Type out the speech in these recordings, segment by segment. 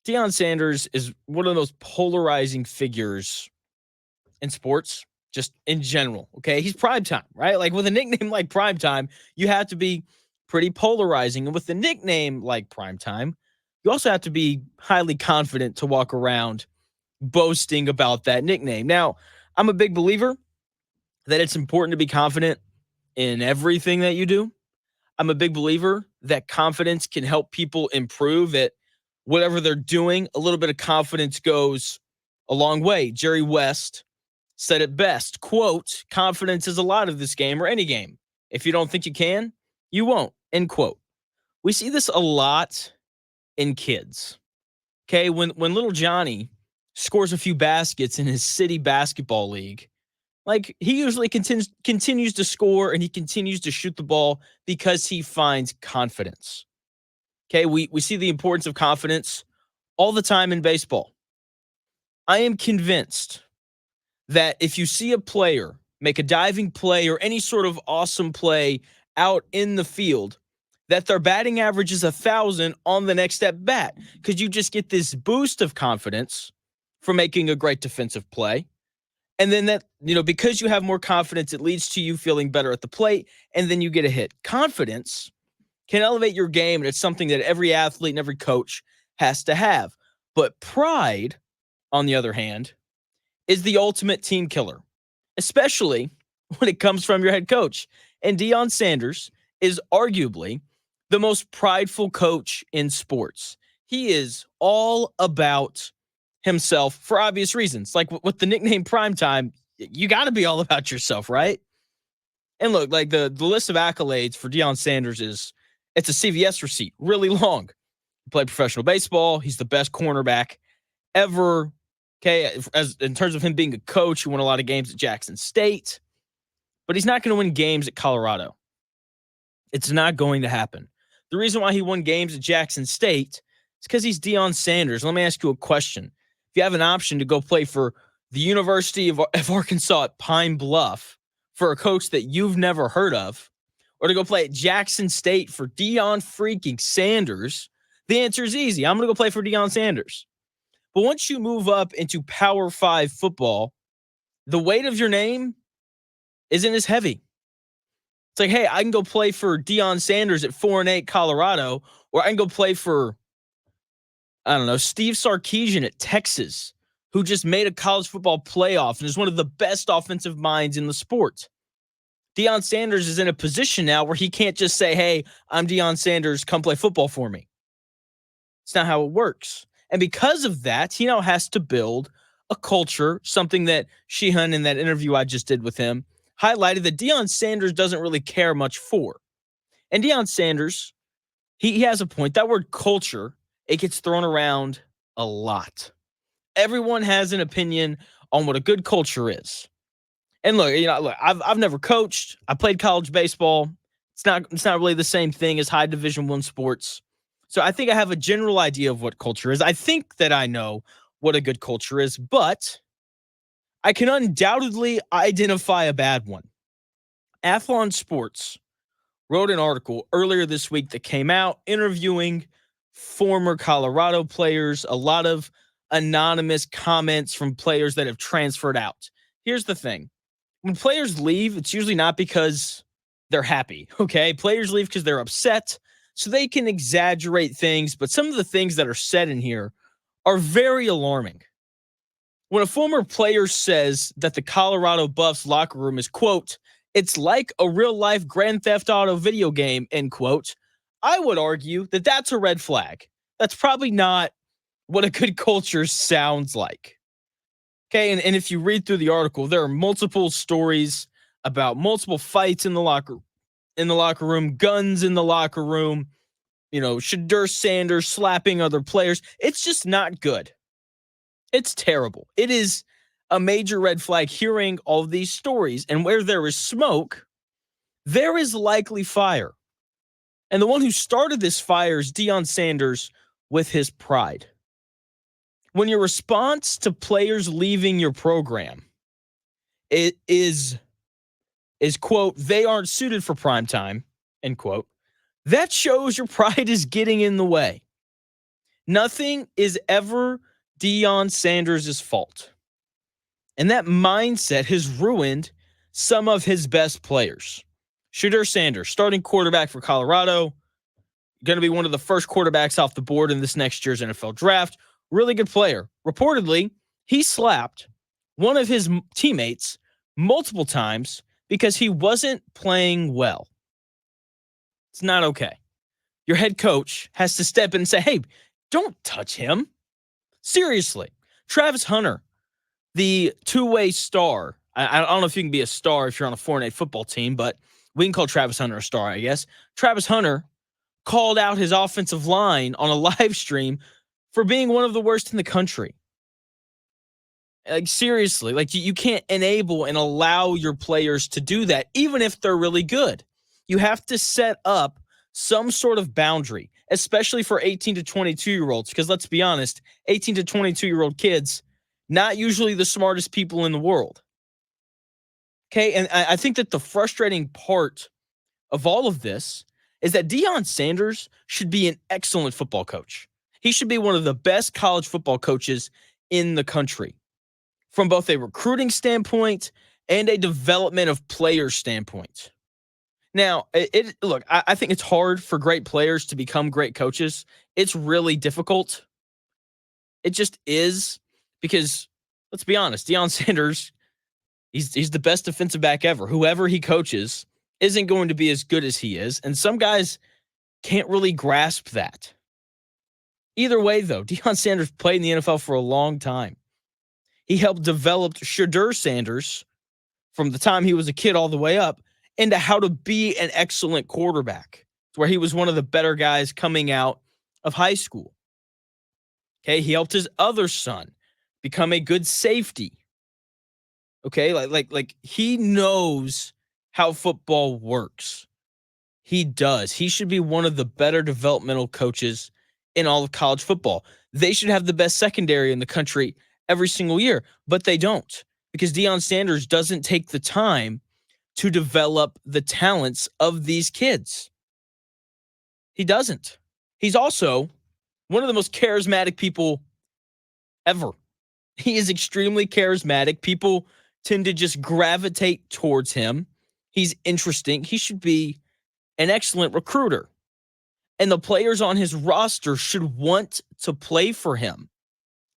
Deion Sanders is one of those polarizing figures in sports, just in general. Okay. He's primetime, right? Like with a nickname like primetime, you have to be pretty polarizing. And with a nickname like primetime, you also have to be highly confident to walk around boasting about that nickname. Now, I'm a big believer that it's important to be confident in everything that you do. I'm a big believer that confidence can help people improve at whatever they're doing. A little bit of confidence goes a long way. Jerry West said it best, quote, confidence is a lot of this game or any game. If you don't think you can, you won't, end quote. We see this a lot in kids. Okay, when little Johnny scores a few baskets in his city basketball league, like he usually continues to score and he continues to shoot the ball because he finds confidence. Okay, we see the importance of confidence all the time in baseball. I am convinced that if you see a player make a diving play or any sort of awesome play out in the field, that their batting average is 1,000 on the next at bat because you just get this boost of confidence from making a great defensive play. And then that, because you have more confidence, it leads to you feeling better at the plate, and then you get a hit. Confidence can elevate your game, and it's something that every athlete and every coach has to have. But pride, on the other hand, is the ultimate team killer, especially when it comes from your head coach. And Deion Sanders is arguably the most prideful coach in sports. He is all about himself for obvious reasons. Like with the nickname Primetime, you got to be all about yourself, right? And look, like the list of accolades for Deion Sanders it's a CVS receipt, really long. He played professional baseball. He's the best cornerback ever. Okay, as in terms of him being a coach, he won a lot of games at Jackson State, but he's not going to win games at Colorado. It's not going to happen. The reason why he won games at Jackson State is because he's Deion Sanders. Let me ask you a question. If you have an option to go play for the University of Arkansas at Pine Bluff for a coach that you've never heard of, or to go play at Jackson State for Deion freaking Sanders, the answer is easy. I'm going to go play for Deion Sanders. But once you move up into Power 5 football, the weight of your name isn't as heavy. It's like, hey, I can go play for Deion Sanders at 4-8 Colorado, or I can go play for, I don't know, Steve Sarkisian at Texas, who just made a college football playoff and is one of the best offensive minds in the sport. Deion Sanders is in a position now where he can't just say, hey, I'm Deion Sanders, come play football for me. It's not how it works. And because of that, he now has to build a culture, something that Sheehan in that interview I just did with him highlighted that Deion Sanders doesn't really care much for. And Deion Sanders, he has a point. That word culture, it gets thrown around a lot. Everyone has an opinion on what a good culture is. And look, I've never coached. I played college baseball. It's not really the same thing as high Division I sports. So I think I have a general idea of what culture is. I think that I know what a good culture is, but I can undoubtedly identify a bad one. Athlon Sports wrote an article earlier this week that came out interviewing former Colorado players, a lot of anonymous comments from players that have transferred out. Here's the thing. When players leave, it's usually not because they're happy, okay? Players leave because they're upset, so they can exaggerate things, but some of the things that are said in here are very alarming. When a former player says that the Colorado Buffs locker room is, quote, it's like a real-life Grand Theft Auto video game, end quote, I would argue that that's a red flag. That's probably not what a good culture sounds like. Okay, and if you read through the article, there are multiple stories about multiple fights in the locker room, guns in the locker room, Shadur Sanders slapping other players. It's just not good. It's terrible. It is a major red flag hearing all of these stories. And where there is smoke, there is likely fire. And the one who started this fire is Deion Sanders with his pride. When your response to players leaving your program is quote, they aren't suited for prime time, end quote, that shows your pride is getting in the way. Nothing is ever Deion Sanders' fault. And that mindset has ruined some of his best players. Shedeur Sanders, starting quarterback for Colorado, going to be one of the first quarterbacks off the board in this next year's NFL draft. Really good player. Reportedly, he slapped one of his teammates multiple times because he wasn't playing well. It's not okay. Your head coach has to step in and say, hey, don't touch him. Seriously. Travis Hunter, the two-way star. I don't know if you can be a star if you're on a 4-8 football team, but we can call Travis Hunter a star, I guess. Travis Hunter called out his offensive line on a live stream for being one of the worst in the country. Like, seriously, like you can't enable and allow your players to do that, even if they're really good. You have to set up some sort of boundary, especially for 18 to 22-year-olds, because let's be honest, 18 to 22-year-old kids, not usually the smartest people in the world. Okay, and I think that the frustrating part of all of this is that Deion Sanders should be an excellent football coach. He should be one of the best college football coaches in the country from both a recruiting standpoint and a development of players standpoint. Now, look, I think it's hard for great players to become great coaches. It's really difficult. It just is because, let's be honest, Deion Sanders, he's the best defensive back ever. Whoever he coaches isn't going to be as good as he is, and some guys can't really grasp that. Either way, though, Deion Sanders played in the NFL for a long time. He helped develop Shedeur Sanders from the time he was a kid all the way up into how to be an excellent quarterback, where he was one of the better guys coming out of high school. Okay, he helped his other son become a good safety. Okay, like he knows how football works. He does. He should be one of the better developmental coaches in all of college football. They should have the best secondary in the country every single year, but they don't, because Deion Sanders doesn't take the time to develop the talents of these kids. He doesn't. He's also one of the most charismatic people ever. He is extremely charismatic. People tend to just gravitate towards him. He's interesting. He should be an excellent recruiter. And the players on his roster should want to play for him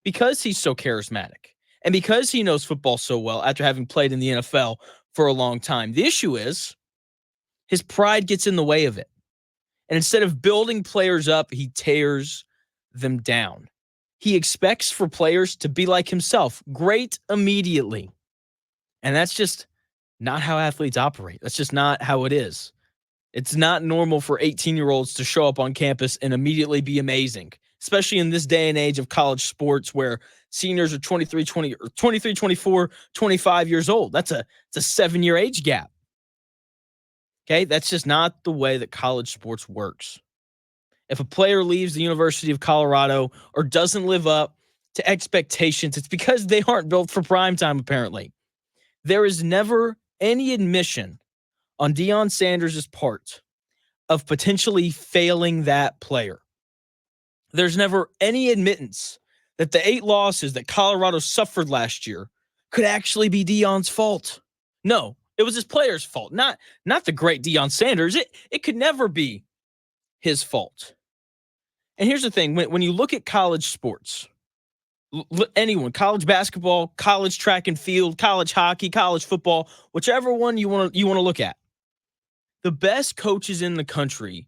because he's so charismatic and because he knows football so well after having played in the NFL for a long time. The issue is his pride gets in the way of it. And instead of building players up, he tears them down. He expects for players to be like himself, great immediately. And that's just not how athletes operate. That's just not how it is. It's not normal for 18-year-olds to show up on campus and immediately be amazing, especially in this day and age of college sports where seniors are 23, 24, 25 years old. It's a 7-year age gap. Okay, that's just not the way that college sports works. If a player leaves the University of Colorado or doesn't live up to expectations, it's because they aren't built for primetime, apparently. There is never any admission on Deion Sanders' part of potentially failing that player. There's never any admittance that the 8 losses that Colorado suffered last year could actually be Deion's fault. No, it was his players' fault, not the great Deion Sanders. It could never be his fault. And here's the thing, when you look at college sports, anyone, college basketball, college track and field, college hockey, college football, whichever one you want to look at, the best coaches in the country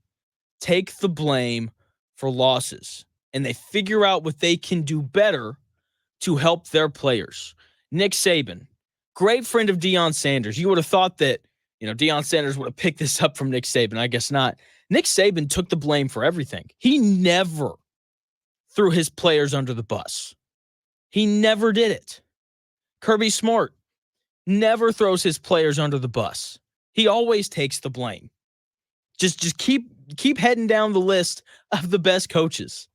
take the blame for losses, and they figure out what they can do better to help their players. Nick Saban, great friend of Deion Sanders. You would have thought that, Deion Sanders would have picked this up from Nick Saban. I guess not. Nick Saban took the blame for everything. He never threw his players under the bus. He never did it. Kirby Smart never throws his players under the bus. He always takes the blame. Just keep heading down the list of the best coaches.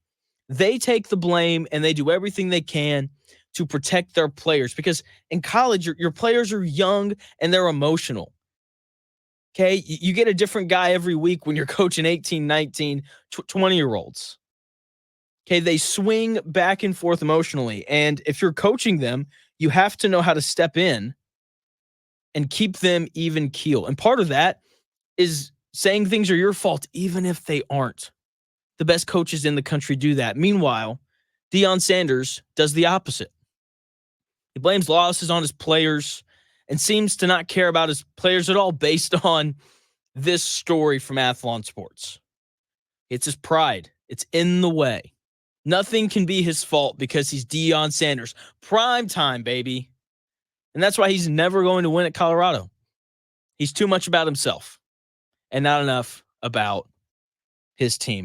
They take the blame and they do everything they can to protect their players, because in college, your players are young and they're emotional. Okay, you get a different guy every week when you're coaching 18, 19, 20-year-olds. Okay, they swing back and forth emotionally. And if you're coaching them, you have to know how to step in and keep them even keel. And part of that is saying things are your fault, even if they aren't. The best coaches in the country do that. Meanwhile, Deion Sanders does the opposite. He blames losses on his players and seems to not care about his players at all based on this story from Athlon Sports. It's his pride. It's in the way. Nothing can be his fault because he's Deion Sanders. Prime time, baby. And that's why he's never going to win at Colorado. He's too much about himself and not enough about his team.